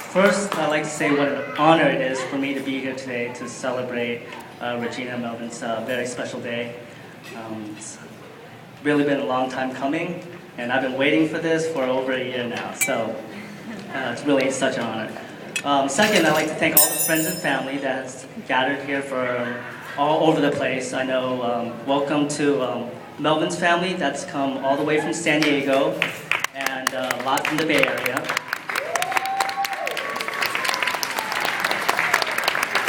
First, I'd like to say what an honor it is for me to be here today to celebrate Regina and Melvin's very special day. It's really been a long time coming, and I've been waiting for this for over a year now, so it's really such an honor. Second, I'd like to thank all the friends and family that's gathered here for all over the place. I know, welcome to Melvin's family that's come all the way from San Diego, and a lot from the Bay Area.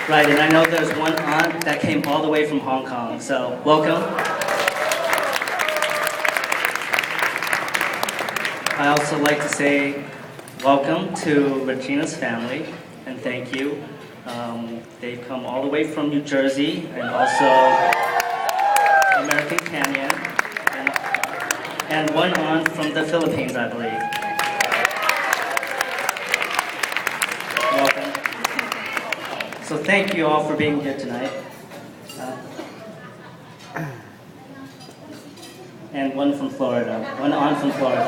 Right, and I know there's one aunt that came all the way from Hong Kong, so welcome. I also like to say welcome to Regina's family, and thank you. They've come all the way from New Jersey, and also American Canyon, and one aunt from the Philippines, I believe. Welcome. So thank you all for being here tonight. And one from Florida, one aunt from Florida.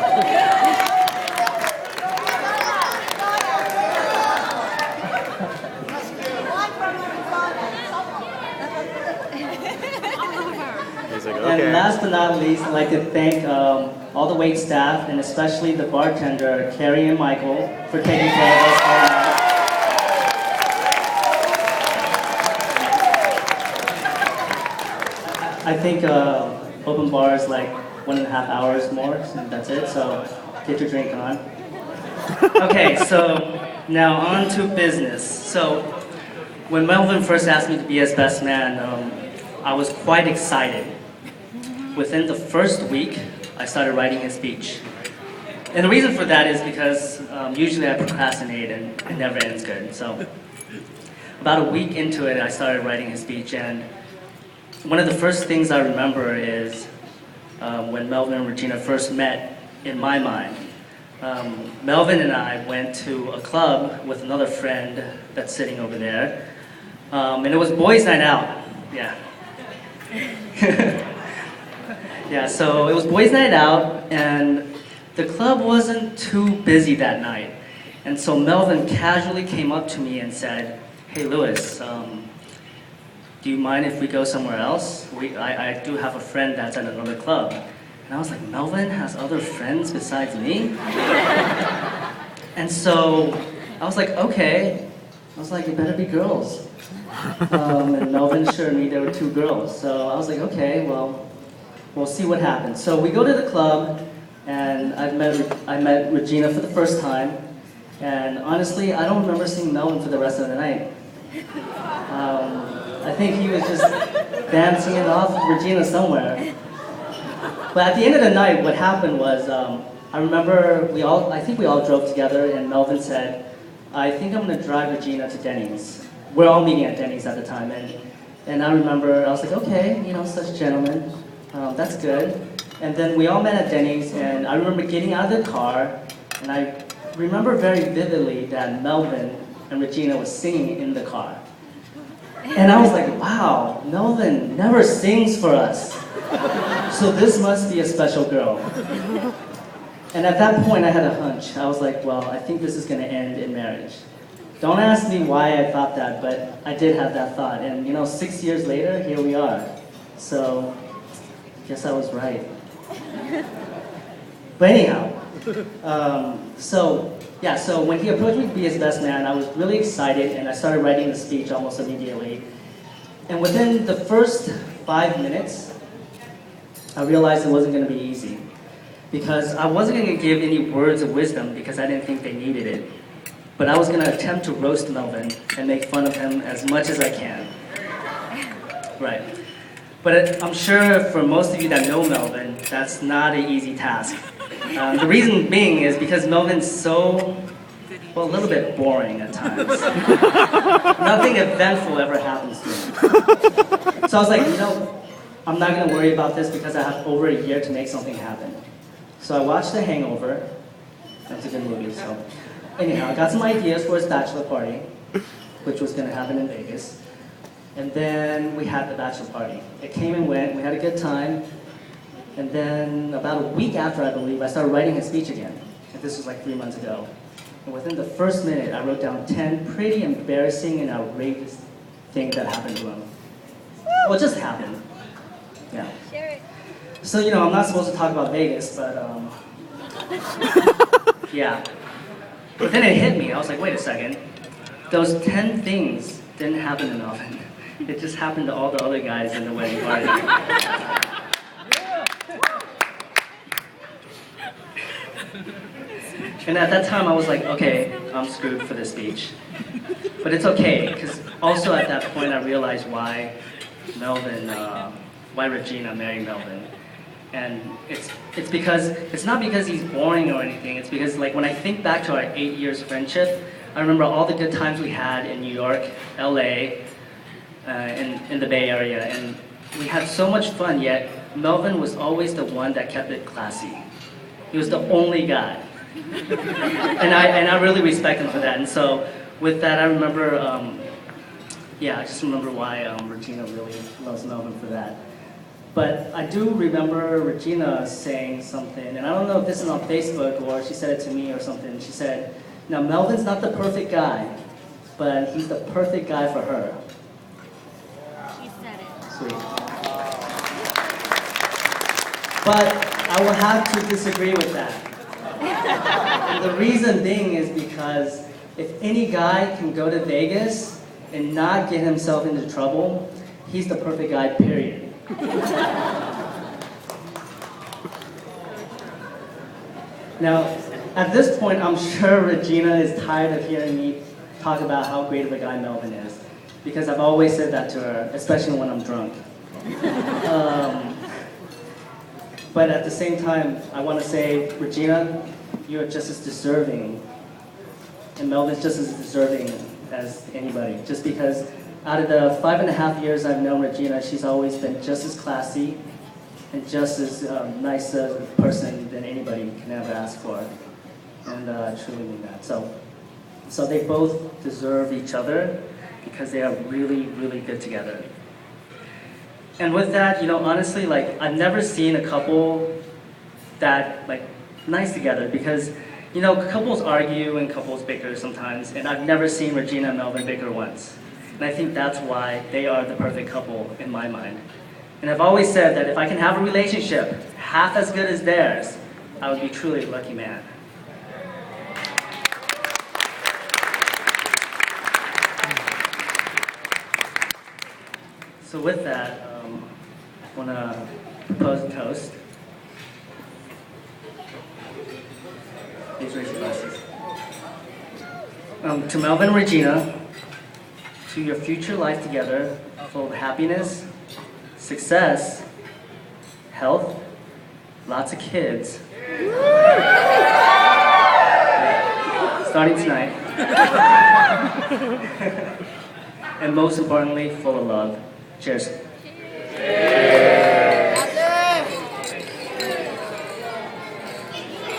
And last but not least, I'd like to thank all the wait staff, and especially the bartender, Carrie and Michael, for taking care of us all night. I think open bar is like 1.5 hours more, and that's it, so get your drink on. Okay, so now on to business. So when Melvin first asked me to be his best man, I was quite excited. Within the first week, I started writing his speech. And the reason for that is because usually I procrastinate and it never ends good. So about a week into it, I started writing his speech, and one of the first things I remember is when Melvin and Regina first met in my mind. Melvin and I went to a club with another friend that's sitting over there, and it was boys' night out. Yeah. Yeah, so it was boys' night out, and the club wasn't too busy that night. And so Melvin casually came up to me and said, "Hey, Louis, do you mind if we go somewhere else? I do have a friend that's at another club." And I was like, Melvin has other friends besides me? And so I was like, okay. I was like, it better be girls. And Melvin assured me there were 2 girls. So I was like, okay, well, we'll see what happens. So we go to the club, and I met Regina for the first time. And honestly, I don't remember seeing Melvin for the rest of the night. I think he was just dancing it off with Regina somewhere. But at the end of the night, what happened was, I remember I think we all drove together, and Melvin said, "I think I'm gonna drive Regina to Denny's." We're all meeting at Denny's at the time, and I remember, I was like, okay, such gentlemen, that's good. And then we all met at Denny's, and I remember getting out of the car, and I remember very vividly that Melvin and Regina was singing in the car. And I was like, wow, Melvin never sings for us. So this must be a special girl. And at that point, I had a hunch. I was like, well, I think this is going to end in marriage. Don't ask me why I thought that, but I did have that thought. And 6 years later, here we are. So, I guess I was right. But anyhow, so when he approached me to be his best man, I was really excited, and I started writing the speech almost immediately. And within the first 5 minutes, I realized it wasn't going to be easy. Because I wasn't going to give any words of wisdom because I didn't think they needed it. But I was going to attempt to roast Melvin and make fun of him as much as I can. Right. But I'm sure for most of you that know Melvin, that's not an easy task. The reason being is because Melvin's so, a little bit boring at times. Nothing eventful ever happens to him. So I was like, I'm not going to worry about this because I have over a year to make something happen. So I watched The Hangover. That's a good movie, so. Anyhow, I got some ideas for his bachelor party, which was going to happen in Vegas. And then we had the bachelor party. It came and went, we had a good time. And then about a week after, I believe, I started writing his speech again. And this was like 3 months ago. And within the first minute, I wrote down 10 pretty embarrassing and outrageous things that happened to him. Well, it just happened. Yeah. Share it. So, I'm not supposed to talk about Vegas, but, yeah. But then it hit me. I was like, wait a second. Those 10 things didn't happen in Melvin. It just happened to all the other guys in the wedding party. And at that time, I was like, okay, I'm screwed for this speech. But it's okay, because also at that point, I realized why Regina married Melvin. And it's not because he's boring or anything. It's because, like, when I think back to our 8 years friendship, I remember all the good times we had in New York, LA, in the Bay Area, and we had so much fun, yet Melvin was always the one that kept it classy. He was the only guy. And I really respect him for that. And so with that, I remember, I just remember why Regina really loves Melvin for that. But I do remember Regina saying something, and I don't know if this is on Facebook or she said it to me or something. She said, now Melvin's not the perfect guy, but he's the perfect guy for her. She said it. Sweet. But I will have to disagree with that. And the reason being is because if any guy can go to Vegas and not get himself into trouble, he's the perfect guy, period. Now, at this point, I'm sure Regina is tired of hearing me talk about how great of a guy Melvin is, because I've always said that to her, especially when I'm drunk. But at the same time, I want to say, Regina, you're just as deserving, and Melvin's just as deserving as anybody, just because out of the 5.5 years I've known Regina, she's always been just as classy and just as nice a person than anybody can ever ask for. And I truly mean that. So they both deserve each other because they are really, really good together. And with that, honestly, like, I've never seen a couple that, like, nice together because, couples argue and couples bicker sometimes, and I've never seen Regina and Melvin bicker once. And I think that's why they are the perfect couple in my mind. And I've always said that if I can have a relationship half as good as theirs, I would be truly a lucky man. So with that, I want to propose a toast. Please raise your glasses. To Melvin and Regina, to your future life together, full of happiness, success, health, lots of kids. Starting tonight. And most importantly, full of love. Cheers.